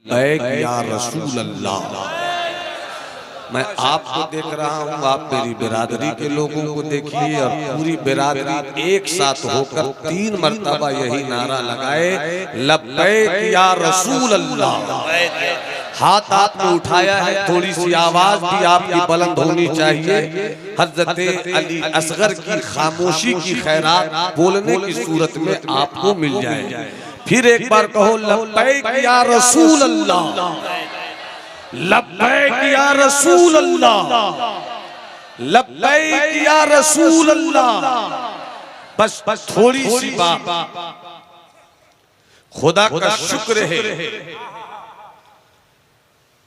लब्बैक या रसूल अल्लाह। मैं आपको देख रहा हूँ, आप मेरी बिरादरी के लोगों को देखिए और पूरी बिरादरी एक साथ होकर 3 मर्तबा यही नारा लगाए, लब्बैक या रसूल अल्लाह। हाथ आपने उठाया है, थोड़ी सी आवाज भी आपकी बुलंद होनी चाहिए। हजरत अली असगर की खामोशी की खैरात बोलने की सूरत में आपको मिल जाए। फिर एक बार कहो, लब्बैक या रसूल अल्लाह, लब्बैक या रसूल अल्लाह, लब्बैक या रसूल अल्लाह। बस थोड़ी सी बात, खुदा का शुक्र है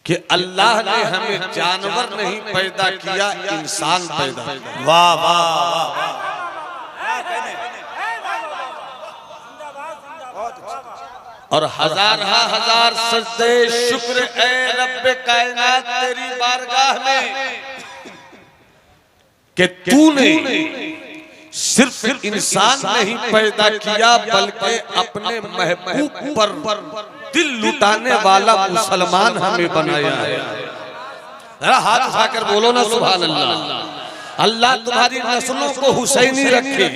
कि अल्लाह ने हमें जानवर नहीं पैदा किया, इंसान पैदा किया। वाह वाह वाह। और हजार सजदे शुक्र ए रब्बे कायनात तेरी बारगाह में कि तूने सिर्फ इंसान नहीं पैदा किया बल्कि अपने महबूब पर दिल लुटाने वाला मुसलमान हमें बनाया है। जरा हाथ उठाकर बोलो ना सुभान अल्लाह। अल्लाह तुम्हारी नस्लों को हुसैनी रखे,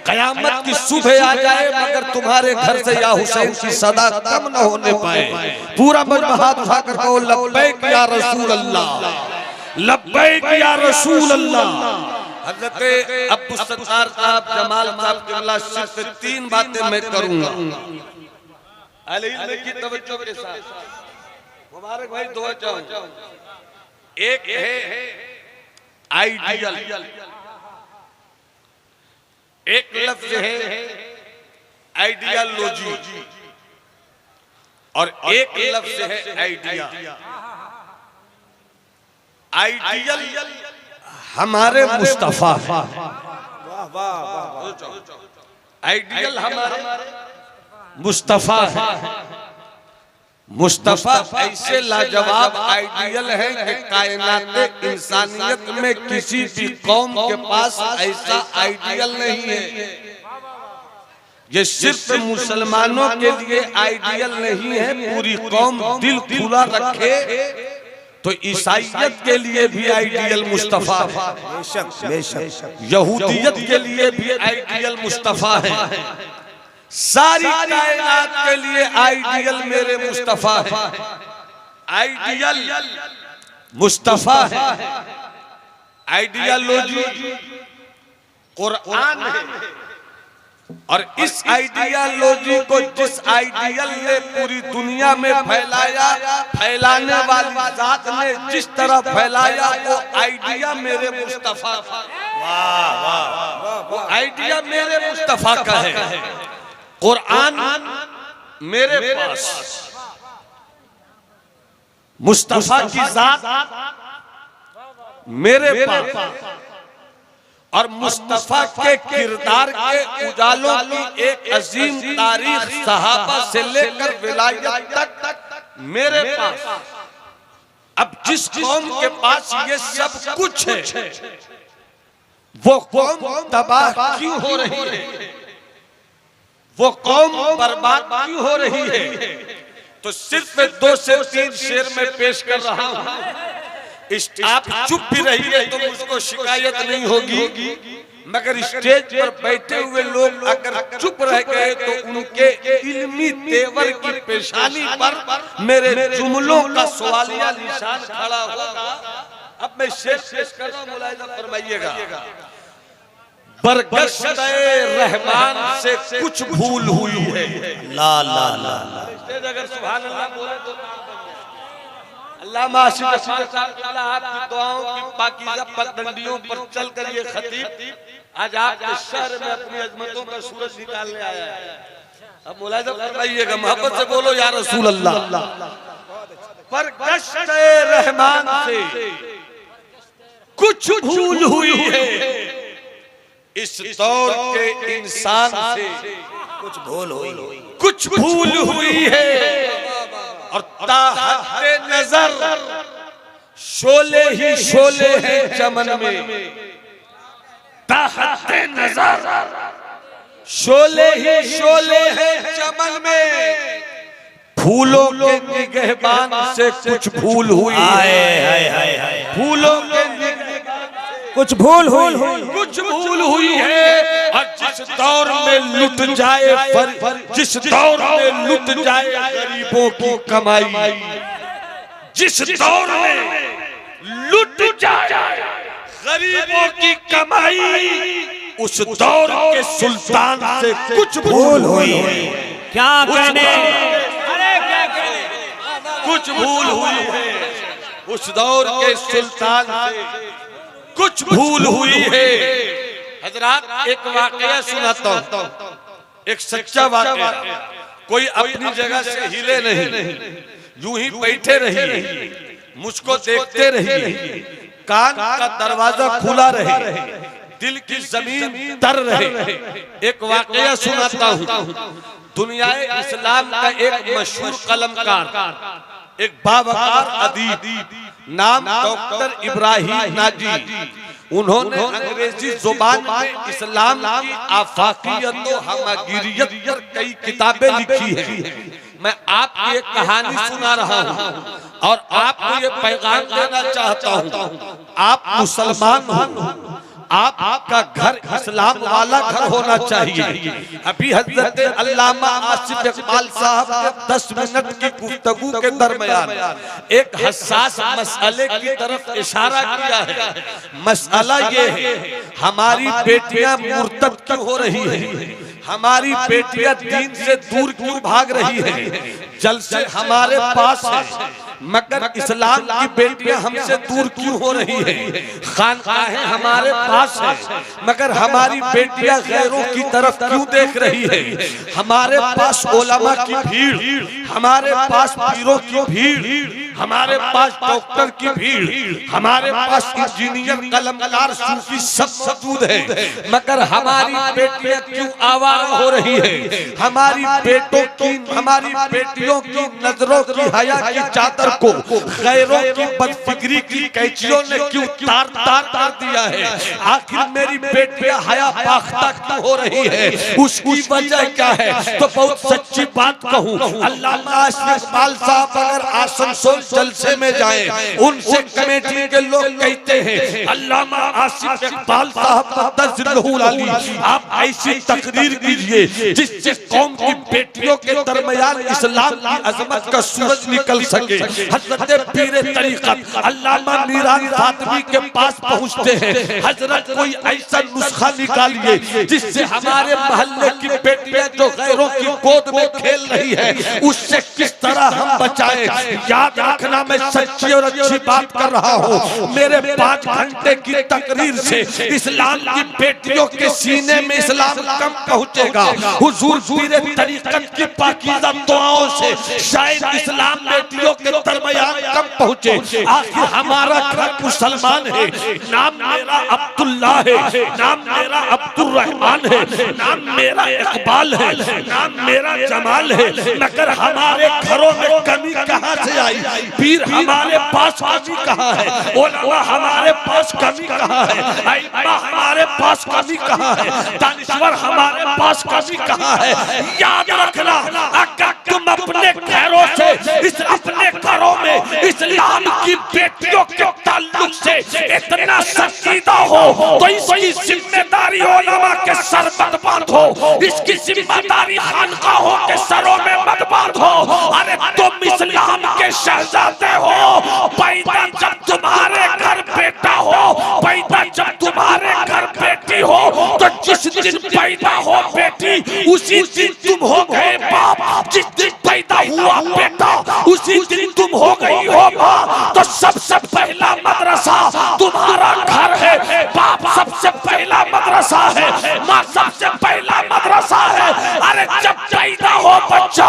कयामत की सुबह आ जाए मगर तुम्हारे घर से या हुसैन की सदा कम न होने पाए। पूरा मजमा हाथ उठाकर कहो, लब्बैक या रसूल अल्लाह, लब्बैक या रसूल अल्लाह। हज़रत अब्दुल सत्तार साहब, जमाल साहब किबला, सिर्फ 3 बातें मैं करूंगा अहले इल्म की तवज्जो के साथ। मुबारक भाई दुआ चाहूं। एक है आइडियल, एक लफ्ज है आइडियोलॉजी और एक लफ्ज है आइडिया। आइडियल हमारे मुस्तफा है, आइडियल हमारे मुस्तफा है। मुस्तफा ऐसे लाजवाब आइडियल है कि कायनात इंसानियत में किसी भी कौम के पास ऐसा आइडियल नहीं है। ये सिर्फ मुसलमानों के लिए आइडियल नहीं है, पूरी कौम दिल खुला रखे तो ईसाइयत के लिए भी आइडियल मुस्तफा है, यहूदियत के लिए भी आइडियल मुस्तफा है, सारी कायनात के लिए आइडियल मेरे मुस्तफा है। आइडियल मुस्तफा है, आइडियोलॉजी कुरान है। और इस आइडियोलॉजी को जिस आइडियल ने पूरी दुनिया में फैलाया, फैलाने वाली जात ने जिस तरह फैलाया, वो आइडिया मेरे मुस्तफा का। वाह वाह, वो आइडिया मेरे मुस्तफा का है। कुरान मेरे पास, मुस्तफा की जात मेरे पास, और मुस्तफा के किरदार के उजालों की एक अजीम तारीख सहाबा से लेकर विलायत तक मेरे पास। अब जिस कौम के पास ये सब कुछ है, वो कौम तबाह क्यों हो रही है, वो कौम बर्बाद क्यों हो रही है? तो सिर्फ 2 से 3 शेर में पेश कर रहा हूं। आप चुप भी रहिए तो मुझको शिकायत नहीं होगी, मगर स्टेज पर बैठे हुए लोग अगर चुप रह गए तो उनके इल्मी तेवर की पेशानी पर मेरे जुमलों का सवालिया निशान खड़ा होगा। अब मैं शेर पेश कर रहा हूं, मुलाहिजा फरमाइएगा। बरगश्ते रहमान से कुछ भूल हुई है। ला ला ला ला। स्टेज अगर सुभान अल्लाह बोले तो अल्लाह माशिद आपकी दुआओं की पाकीज़ा पगडंडियों पर चलकर ये खतीब आज आपके शहर में अपनी अजमतों का सूरज निकालने आया है। अब मुलाहिजा फरमाइएगा, मोहब्बत से बोलो या रसूल अल्लाह। बरगश्ते रहमान से कुछ भूल हुई है, इस दौर के इंसान से कुछ भूल हुई है। और ताहते नजर शोले ही शोले हैं चमन में, ताहते नजर शोले ही शोले हैं चमन में। फूलों के निगहबान से कुछ भूल हुई है, फूलों के कुछ भूल हुई, कुछ भूल हुई है। और जिस दौर में लुट जाए जिस दौर में लुट जाए गरीबों की कमाई, जिस दौर में लुट जाए गरीबों की कमाई, उस दौर के सुल्तान से कुछ भूल हुई है। क्या कहने, कुछ भूल हुई है। उस दौर के सुल्तान से कुछ भूल हुई है। हजरात एक वाकया सुनाता हूं, एक सच्चा वाकया। कोई अपनी जगह से हिले नहीं, यूं ही बैठे रहिए, मुझको देखते रहिए, कान का दरवाजा खुला रहे, दिल की जमीन तर रहे। एक वाकया सुनाता हूं। दुनिया इस्लाम का एक मशहूर कलमकार, एक बावकार अदीब, नाम डॉक्टर इब्राहिम नाजी, उन्होंने अंग्रेजी जुबान में इस्लाम की आफाकियत और हमगिरियत पर कई किताबें लिखी हैं। मैं आपको एक कहानी सुना रहा हूँ और आपको ये पैगाम देना चाहता हूँ। आप मुसलमान हो, आपका घर इस्लाम वाला घर होना चाहिए। अभी हजरत अल्लामा आसिफ इकबाल साहब ने 10 मिनट की गुफ्तगू के दरमियान एक हसास मसले की तरफ इशारा किया है। मसला ये है, हमारी बेटियां मुर्तद क्यों हो रही है, हमारी बेटियां दीन से दूर क्यों भाग रही है। जलसे हमारे पास है मगर इस्लाम की बेटियां हमसे दूर क्यों हो रही है। खानकाहें हमारे पास है मगर हमारी बेटियां गैरों की तरफ क्यों देख रही है। हमारे पास उलमा की भीड़, हमारे पास पीरों की भीड़, हमारे पास डॉक्टर की भीड़, हमारे पास इंजीनियर, कलमकार, सूफी सब मौजूद है मगर हमारी बेटियां क्यों आवारा हो रही है। हमारी बेटियों की नजरों की हया की चादर को गैरों की बदफिक्री की कैचियों ने क्यों तार तार कर दिया है। आखिर मेरी बेटियां हया पाख्ता क्यों हो रही है, उसकी वजह क्या है। तो बहुत सच्ची बात कहूं, अल्लामा आसिफ इकबाल साहब अगर आसनसोल जलसे में जाएं, उनसे कमेटी के लोग कहते हैं अल्लामा आसिफ इकबाल साहब तज़ल्लुल अली, आप ऐसी तकरीर कीजिए जिससे कौम की बेटियों के दरमियान इस्लाम की अजमत का सूरज निकल सके। हजरत पीर तरीक़त अल्लामा मीरान फातिमी के पास पहुंचते हैं, हजरत कोई ऐसा नुस्खा निकालिए जिससे हमारे मोहल्ले की बेटियां जो गैरों की गोद में खेल रही है उससे किस तरह हम बचाएं। याद रखना मैं सच्ची और अच्छी बात कर रहा हूँ। मेरे 5 घंटे की तकरीर से इस्लाम की बेटियों के सीने में इस्लाम कम पहुँचेगा। हुजूर पीर तरीक़त की पाकीज़ा दुआओं से शायद इस्लाम बेटियों के दरमियान कम पहुँचे। आखिर हमारा घर मुसलमान है, नाम मेरा अब्दुल्ला है, नाम मेरा अब्दुल रहमान है, नाम मेरा इकबाल है, नाम मेरा जमाल है, मगर हमारे घरों में कमी कहाँ से आई। पीर हमारे पास कमी कहाँ है, उलमा हमारे पास कमी कहाँ है, अइम्मा हमारे पास कमी कहाँ है, दानिश्वर हमारे पास कमी कहाँ है। याद रखना, अगर तुम अपने घरों से अपने घरों में इस्लाम की बेटियों के ताल्लुक से इतना संजीदा हो तो इसकी जिम्मेदारी उलमा के सर मत बांधो, इसकी जिम्मेदारी खानकाहों के सरों में मत बांधो। अरे तुम इस्लाम के शहजादे हो, पैदा जब तुम्हारे घर बेटा हो, पैदा जब तुम्हारे घर बेटी हो, तो जिस दिन पैदा हो बेटी उसी दिन तुम हो गए बाप, जिस दिन पैदा हुआ बेटा उसी दिन तुम हो गई हो माँ। तो सबसे पहला मदरसा तुम्हारा घर है, बाप सबसे पहला मदरसा है, माँ सबसे पहला मदरसा है। अरे जब पैदा हो बच्चा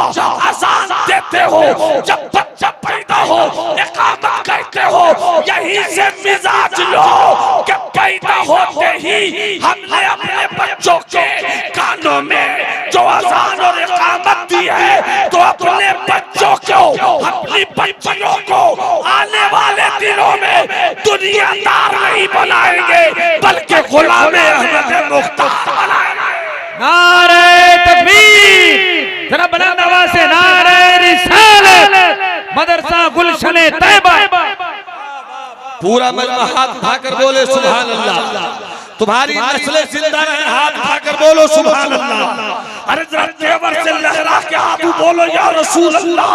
अज़ान देते हो, जब बच्चा पैदा हो इक़ामत कहते हो, यहीं से मिजाज लो कि पैदा होते ही हमने अपने बच्चों के कानों में जो अज़ान और इक़ामत दी है, तो अपने बच्चों को, अपनी बच्चियों को आने वाले दिनों में दुनियादार नहीं बनाएंगे बल्कि गुलामे अहमद मुख्तार बनाएंगे। नारे तकबीर, जरा बुलंद आवाज से नारे रिसालत। मदरसा गुलशने तैयबा। पूरा मजमा हाथ उठाकर बोले सुभान अल्लाह। तुम्हारी नस्लें जिंदा रहे, हाथ उठाकर बोलो सुभान अल्लाह। अरे जरा तेवर से लहरा के हाथ बोलो या रसूल अल्लाह।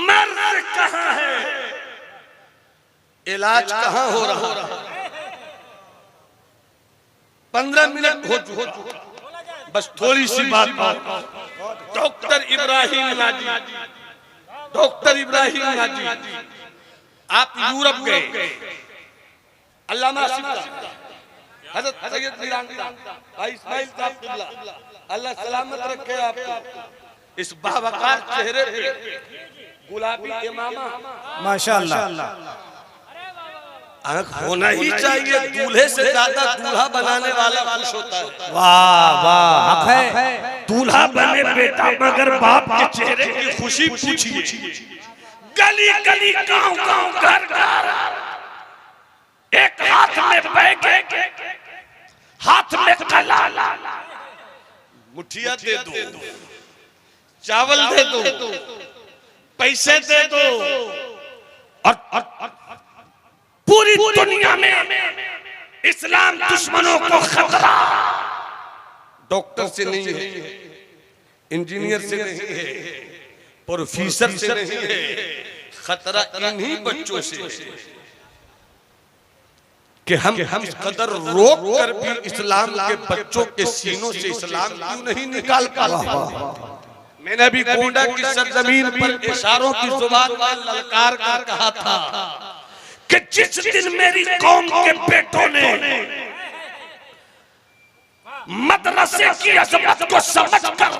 मर्द कहाँ है, इलाज कहाँ हो रहा है? 15 मिनट हो चुके, बस थोड़ी सी बात। Doctor Ibrahim Nazi, doctor Ibrahim Nazi, आप यूरोप गए, अल्लामा हज़रत सैयद मीरानी भाई इस्माइल साहब किबला, अल्लाह सलामत रखे आपको। इस बावकार चेहरे पे गुलाबी इमामा माशाअल्लाह आँख होना ही चाहिए। दूल्हे से ज्यादा दूल्हा बनाने वाला खुश होता है। वाह वाह, हक है। दूल्हा बने बेटा, मगर बाप के चेहरे की खुशी पूछिए। गली गली गांव गांव घर घर, एक हाथ में बैग, हाथ में कला, मुठिया दे दो, चावल दे दो, पैसे दे दो, और पूरी दुनिया में इस्लाम दुश्मनों को खतरा डॉक्टर से नहीं है, इंजीनियर से नहीं है, प्रोफेसर से नहीं है, खतरा इन्हीं बच्चों से कि हम इस कदर रोक कर भी इस्लाम के बच्चों के सीनों से इस्लाम क्यों नहीं निकाल पाते। मैंने भी गोंडा की सरजमीन पर इशारों की जुबान में ललकार कर कहा था कि जिस दिन मेरी कौम के बेटों ने मदरसे की अजमत को समझकर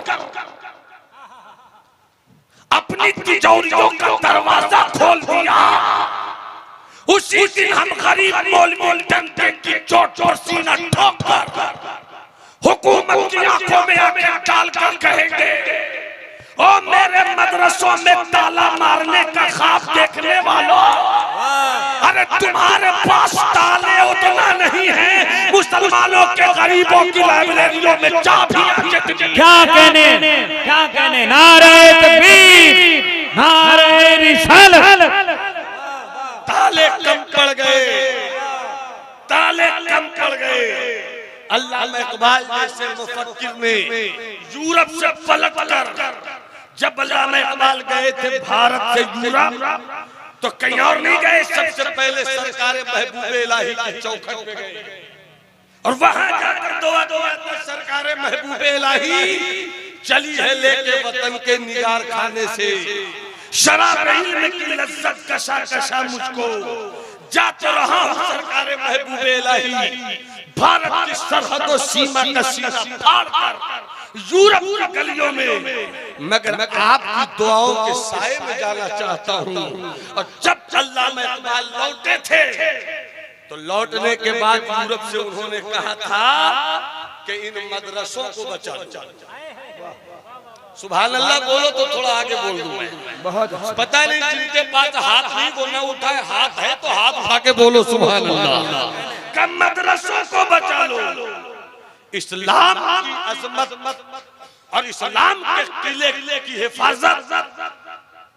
अपनी तिजोरियों का दरवाजा खोल दिया, उसी दिन हम गरीब मौलवी डंडे की चोट और सीना ठोककर हुकूमत की आंखों में आंखें डालकर कहेंगे, ओ मेरे मदरसों में ताला मारने का ख्वाब देखने वालों, अरे तुम्हारे पास ताले उतना नहीं है, मुसलमानों के गरीबों की लाइब्रेरियों में चाबियां जितनी। क्या कहने, नारे तकबीर, नारे रिसालत। ताले कम पड़ गए, ताले कम पड़ गए। अल्लामा इकबाल जैसे मुफक्किर ने यूरोप से पलट कर, जब अल्लामा इकबाल गए थे भारत से यूरोप, तो कहीं और नहीं गए, सबसे पहले सरकार महबूब इलाही की चौखट में गए और वहां जाकर दुआ तो सरकार महबूब इलाही चली है लेके वतन के निगार खाने से, शराब इल्म की लज्जत कशा कशा मुझको, जा तो रहा हूं सरकार महबूब इलाही, भारत की सरहदों सीमा का सीना फाड़ कर यूरोप की गलियों में, मगर आपकी दुआओं के साए में जाना चाहता हूं। और जब अल्लामा इकबाल लौटे थे तो लौटने के बाद यूरोप से उन्होंने कहा था कि इन मदरसों को बचाओ। सुभान अल्लाह बोलो तो थोड़ा आगे बोल दूं मैं। बहुत पता नहीं जिनके पास हाथ नहीं वो ना उठाए, हाथ है तो हाथ उठा के बोलो सुभान अल्लाह। कम मदरसों को बचा लो, इस्लाम की अजमत और इस्लाम के किले की हिफाजत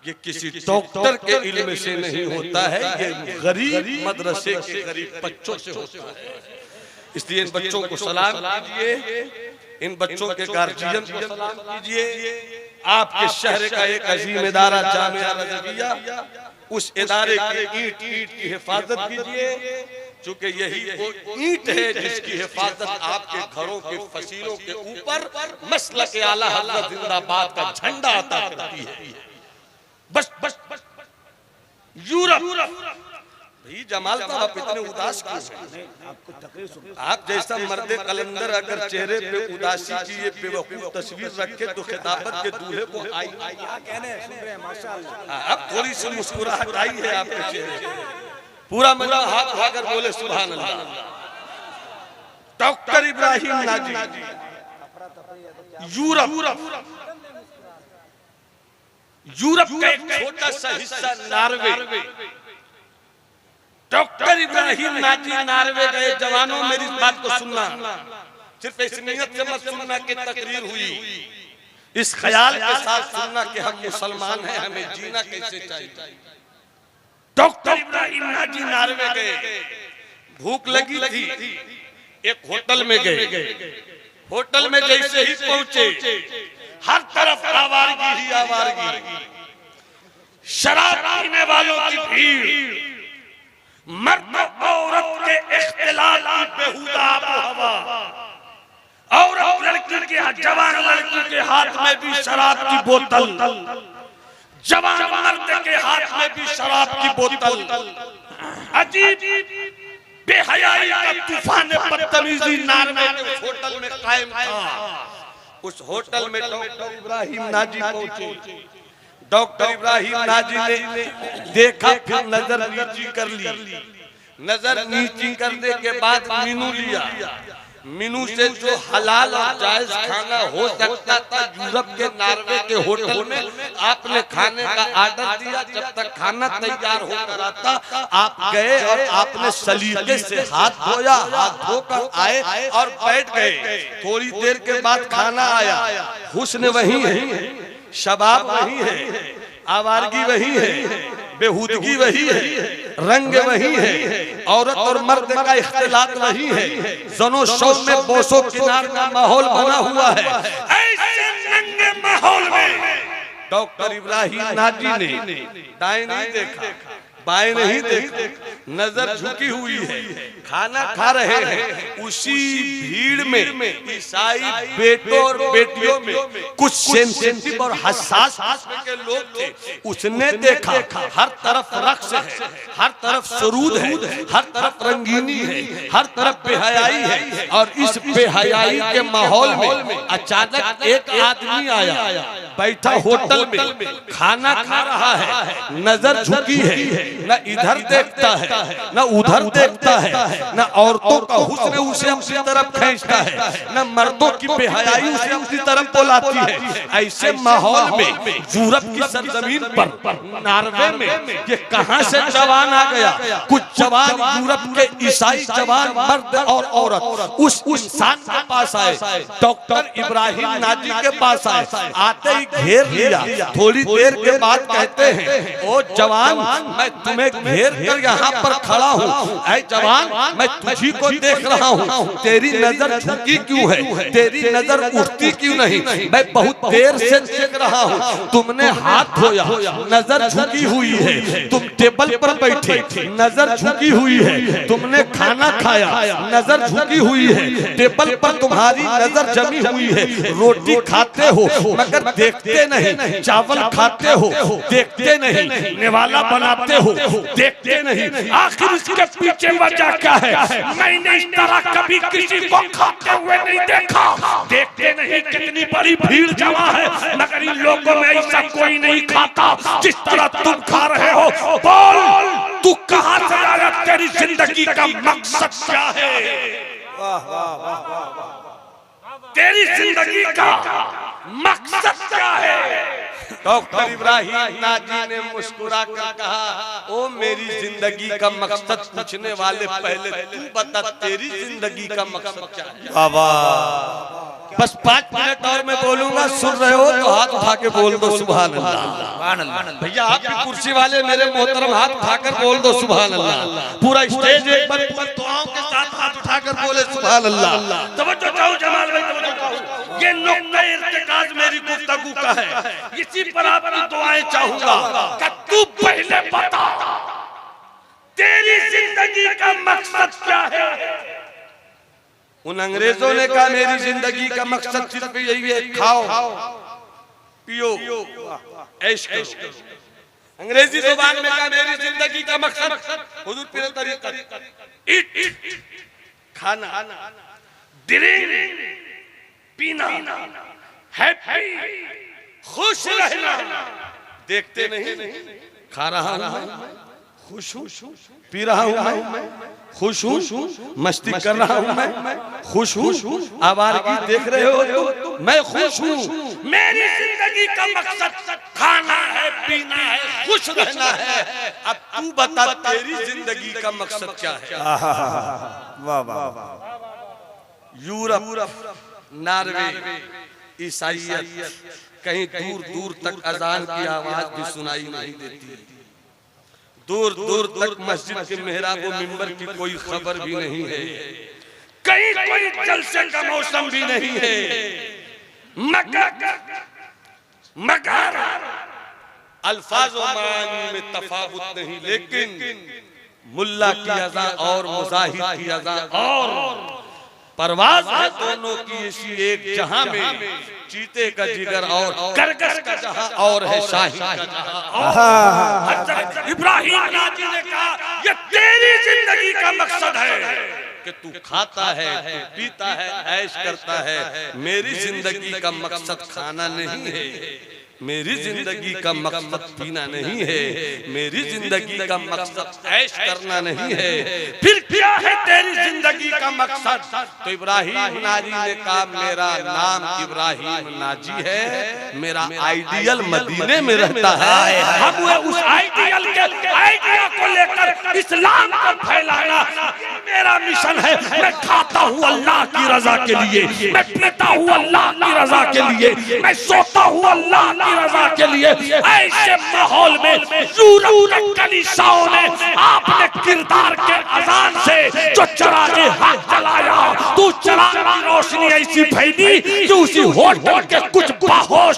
ये किसी डॉक्टर के इल्म से नहीं होता है, ये गरीब मदरसे के गरीब बच्चों से होता है। इसलिए इन बच्चों को सलाम कीजिए, इन बच्चों के गार्जियन को सलाम कीजिए। आपके शहर का एक अजीम इदारा जामिया रज़विया, उस इदारे की ईंट की हिफाजत कीजिए, क्योंकि यही वो ईंट है जिसकी हिफाजत आपके घरों के फसीलों के ऊपर मसलक आला हज़रत जिंदाबाद का झंडा अता करती है। बस बस बस यूरोप भाई जमाल साहब आप इतने उदास क्यों हैं? आप जैसा मर्द कलंदर अगर चेहरे पे उदासी की ये बेवकूफ तस्वीर रखे तो खिताबत के दूल्हे को आई अब थोड़ी सी मुस्कुराहट आई है आपके चेहरे पे। पूरा मजा हाथ उठाकर बोले सुभान अल्लाह। डॉक्टर इब्राहिम नाजी यूरोप का एक छोटा सा हिस्सा Norway, doctor Ibrahim Nazi Norway गए। जवानों मेरी बात को सुनना, सिर्फ इस नियत से मत सुनना कि तकरीर हुई, इस ख्याल के साथ सुनना कि हम मुसलमान हैं, हमें जीना कैसे चाहिए। डॉक्टर इब्राहिम नाजी नार्वे गए, भूख लगी थी, एक होटल में गए। होटल में जैसे ही पहुंचे, हर तरफ आवारगी ही आवारगी, शराब पीने वालों की भीड़, मर्द औरत के इख्तिलात की बेहुदा आबोहवा, औरत लड़की के जवान लड़की के हाथ में भी शराब की बोतल, जवान मर्द के हाथ में भी शराब की बोतल। अजीब बेहयाई का तूफान बदतमीजी नार्वे के होटल में कायम था। उस होटल में डॉक्टर इब्राहिम नाजी पहुंचे। डॉक्टर इब्राहिम नाजी ने देखा, फिर नजर नीची कर ली। नजर नीची करने के बाद मीनू लिया। मीनू से जो हलाल और जायज खाना हो सकता था यूरोप के नार्वे के होटल में, आपने खाने का आर्डर दिया। जब तक खाना तैयार होकर आता, आप गए और आपने सलीके से हाथ धोया, हाथ धोकर आए और बैठ गए। थोड़ी देर के बाद खाना आया। हुस्न वही है, शबाब वही है, आवारगी वही है, बेहूदगी वही है, रंग वही है, औरत और मर्द का इख्तिलात वही है, जनो शौक में बोसो किनार का माहौल बना हुआ है। ऐसे नंगे माहौल में डॉक्टर इब्राहिम नाजी ने दाएं नहीं देखा, बाएं नहीं देखा, नजर झुकी हुई है। खाना खा रहे हैं, उसी भीड़ में ईसाई बेटों और बेटियों में कुछ सेंसिटिव और हसास किस्म के लोग थे। उसने देखा हर तरफ रक्स है, हर तरफ सरूद है, हर तरफ रंगीनी है, हर तरफ बेहयाई है। और इस बेहयाई के माहौल में अचानक एक आदमी आया, बैठा होटल में, खाना खा रहा है, नजर झुकी है, न इधर देखता है न उधर देखता है, न औरतों का हुस्न उसे अपनी तरफ खींचता है, न मर्दों की बेहयाई उसे अपनी तरफ बुलाती है। ऐसे माहौल में यूरोप की सरजमीन पर नार्वे में ये कहां से जवान आ गया। कुछ जवान यूरोप के ईसाई जवान मर्द और औरत उस इंसान के पास आए, डॉक्टर इब्राहिम नाजी के पास आए। आते ही घेर लिया। थोड़ी देर के बाद कहते हैं, ओ जवान, मैं तुम्हें घेर कर यहाँ पर खड़ा हूँ। ऐ जवान, मैं तुझी को देख रहा हूँ, तेरी नजर झुकी क्यों है, तेरी नजर उठती क्यों नहीं? मैं बहुत देर से देख रहा हूँ। तुमने हाथ धोया, नजर झुकी हुई है। तुम टेबल पर बैठे, नजर झुकी हुई है। तुमने खाना खाया, नजर झुकी हुई है। टेबल पर तुम्हारी नजर जमी हुई है। रोटी खाते हो मगर देखते नहीं, चावल खाते हो देखते नहीं, निवाला बनाते हो देखते नहीं। आखिर इसके पीछे वजह क्या है? मैंने इस तरह कभी किसी को खाते हुए नहीं देखा। देखते नहीं कितनी बड़ी भीड़ जमा है, मगर इन लोगों में ऐसा कोई नहीं खाता जिस तरह तुम खा रहे हो। बोल, तू कहां से आया? तेरी जिंदगी का मकसद क्या है? तेरी जिंदगी का मकसद क्या है? डॉक्टर इब्राहिम नाजी ने मुस्कुरा कर कहा, ओ मेरी जिंदगी का मकसद पूछने वाले, पहले तू बता तेरी जिंदगी का मकसद क्या है? बस 5 मिनट और मैं बोलूंगा, सुन रहे हो तो हाथ उठा के बोल दो सुभान अल्लाह। भैया आपकी कुर्सी वाले मेरे मोहतरम हाथ उठाकर बोल दो सुभान अल्लाह। पूरा स्टेज एक बार दुआओं के साथ हाथ उठाकर बोले सुभान अल्लाह। तवज्जो चाहो जमाल भाई, तवज्जो चाहो। ये नुक्ता इर्तिकाज मेरी गुफ्तगू का है, इसी पर आपकी दुआएं चाहूंगा कि तू पहले बता तेरी जिंदगी का मकसद क्या है? उन अंग्रेजों ने कहा मेरी जिंदगी का मकसद सिर्फ यही है, खाओ पियो ऐश करो। अंग्रेजी जुबान में कहा मेरी जिंदगी का मकसद हुजूर पीर तरीका, ईट खाना, ड्रिंक पीना, हैप्पी खुश रहना। देखते नहीं, खा रहा हूं, खुश हूं, पी रहा हूं मैं, खुश हूं, मस्ती कर रहा हूं मैं, खुश हूं, आवारगी देख रहे हो तो मैं खुश हूं। मेरी जिंदगी का मकसद खाना है, पीना है, खुश रहना है। अब तू बता तेरी जिंदगी का मकसद क्या है? वाह वाह वाह। यूरोप, नार्वे, ईसाइयत कहीं दूर दूर तक अजान की आवाज भी सुनाई नहीं देती, दूर दूर तक मस्जिद के मेहराब व मिंबर की कोई खबर भी नहीं है, कहीं कोई जलसे का मौसम भी नहीं है, मगर अल्फाज व मानी में तफावुत नहीं, लेकिन मुल्ला की अज़ा और मुजाहिद की अज़ा और परवाज है दोनों की इसी एक जहां में, चीते का जिगर और करकश का जहां और है शाही का जहां। इब्राहिम नाजी ने कहा ये तेरी जिंदगी का मकसद है कि तू खाता है, तू पीता है, ऐश करता है, मेरी जिंदगी का मकसद खाना नहीं है, मेरी जिंदगी का मकसद पीना नहीं है, मेरी जिंदगी का मकसद ऐश करना नहीं है, फिर क्या है तेरी जिंदगी का मकसद? तो इब्राहिम नाजी ने कहा मेरा नाम इब्राहिम नाजी है, मेरा आइडियल मदीने में रहता है, हम उस आइडियल के आइडिया को लेकर इस्लाम को फैलाना मेरा मिशन है। मैं खाता हूँ अल्लाह की रजा के लिए, मैं पीता हूँ अल्लाह की रजा के लिए, मैं सोता हूँ अल्लाह की रजा के लिए। ऐसे माहौल में यूरोप के कलीसियाओं ने आपने किरदार के अजान से जो चरागे हाथ जलाया, तू चराग की रोशनी ऐसी फैली कि उसी होटल के कुछ बाहोश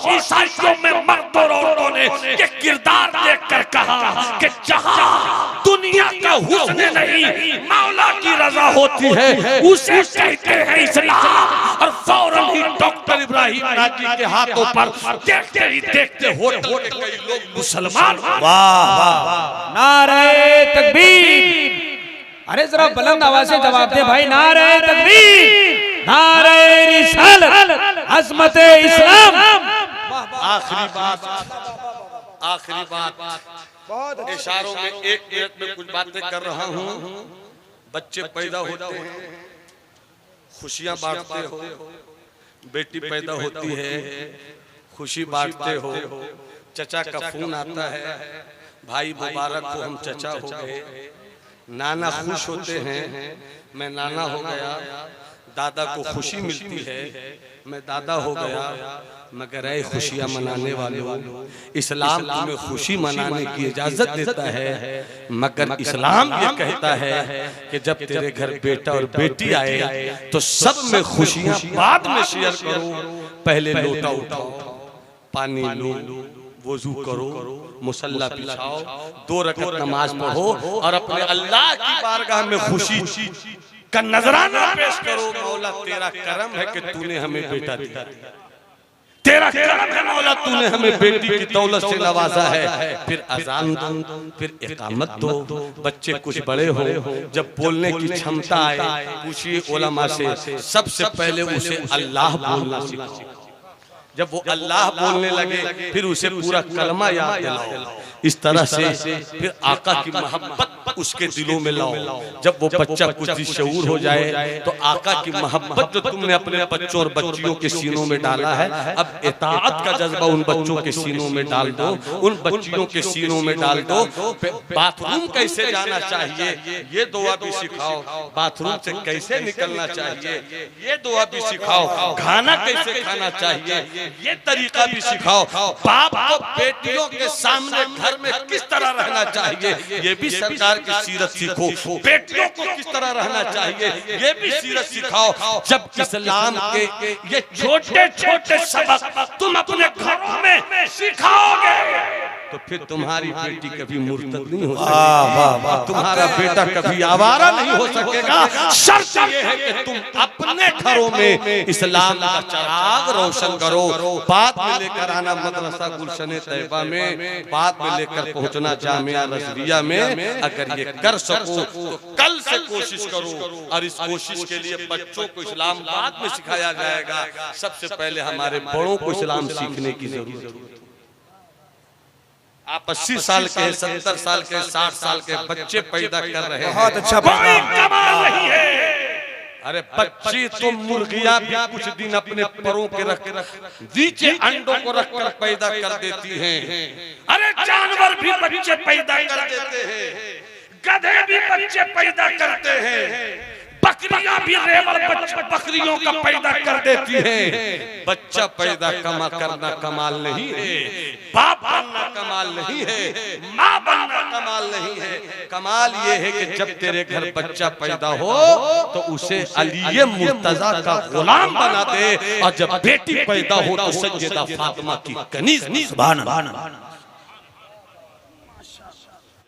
ईसाइयों में मर्द और औरतों ने ये किरदार देखकर कहा कि जहां दुनिया का हुस्न नहीं मौला की रजा होती है उसे कहते हैं इस्लाम। और फौरन ही डॉक्टर इब्राहिम नाजी के हाथों पर देखते ही देखते होटल के कई लोग मुसलमान। वाह वाह, नारे तकबीर। अरे जरा बुलंद आवाज से जवाब दे भाई, नारे तकबीर, नारे रिसालत, अज़मत इस्लाम। आखिरी बात इशारों में एक मिनट में कुछ बातें कर रहा हूँ। बच्चे पैदा होते हैं, खुशियाँ बांटते हो, बेटी पैदा होती है, खुशी बांटते हो, चचा का फोन आता है, भाई मुबारक हो हम चचा हो गए, नाना खुश होते हैं मैं नाना हो गया, दादा को खुशी मिलती है मैं दादा हो गया। मगर ऐ खुशियाँ मनाने वालों, इस्लाम तुम्हें खुशी मनाने की इजाजत देता है, मगर इस्लाम ये कहता है कि जब तेरे घर बेटा और बेटी आए तो सब में खुशियाँ बाद में शेयर करो, पहले लोटा उठाओ, पानी लो, वजू करो, मुसल्ला बिछाओ, 2 रकात नमाज पढ़ो और अपने अल्लाह की बारगाह में खुशी का नजराना पेश करो। मौला तेरा करम है कि तूने हमें बेटा दिया, तेरा करम है मौला तूने हमें बेटी की दौलत से नवाजा है। फिर अजान दो, फिर इकामत दो, बच्चे कुछ बड़े हो, जब बोलने की क्षमता आए पूछिए उलमा से, सबसे पहले उसे अल्लाह बोलना सीखो। जब वो अल्लाह बोलने लगे फिर उसे पूरा कलमा याद दिलाओ। इस तरह से फिर आका की मोहब्बत उसके दिलों में लाओ। जब वो बच्चा कुछ भी शऊर हो जाए तो आका की मोहब्बत जो तुमने अपने बच्चों और बच्चियों के सीनों में डाला है, अब इताअत का जज्बा उन बच्चों के सीनों में डाल दो, उन बच्चियों के सीनों में डाल दो। बाथरूम कैसे जाना चाहिए ये दुआ भी सिखाओ, बाथरूम से कैसे निकलना चाहिए ये दुआ भी सिखाओ, खाना कैसे खाना चाहिए ये तरीका भी सिखाओ, बाप को बेटियों के सामने घर में किस तरह रहना चाहिए ये भी सरकार की सीरत सीखो, बेटियों को किस तरह रहना चाहिए ये भी सीरत सिखाओ। जब इस्लाम के ये छोटे छोटे सबक तुम अपने घरों में सिखाओगे तो फिर तुम्हारी बेटी कभी मुर्तद नहीं हो सकेगी, तुम्हारा बेटा कभी आवारा नहीं हो सकेगा। शर्त ये है कि तुम अपने घरों में इस्लाम का चिराग रोशन करो, बाद में लेकर आना मदरसा गुलशन तैयबा में, बाद में लेकर पहुंचना जामिया रज़विया में। अगर ये कर सको तो कल से कोशिश करो, और इस कोशिश के लिए बच्चों को इस्लाम बाद में सिखाया जाएगा। सबसे पहले हमारे बड़ों को इस्लाम सीखने की जरूरत है। आप 80 साल के, 70 साल के, 60 साल के बच्चे पैदा कर रहे हैं, बहुत अच्छा, कोई कमाल नहीं है। अरे बच्ची तो मुर्गियां भी कुछ दिन अपने परों के रख नीचे अंडों को रखकर पैदा कर देती हैं। अरे जानवर भी बच्चे पैदा कर देते हैं, गधे भी बच्चे पैदा करते हैं, बकरियां भी रेवड़ बकरियों का पैदा कर देती हैं। बच्चा पैदा करना कमाल नहीं है, बाप बनना कमाल नहीं है, माँ बनना कमाल नहीं है। कमाल ये है कि जब तेरे घर बच्चा पैदा हो तो उसे अली मुर्तजा का गुलाम बना दे, और जब बेटी पैदा हो तो सैयदा फातिमा की कनीज। सुभान अल्लाह।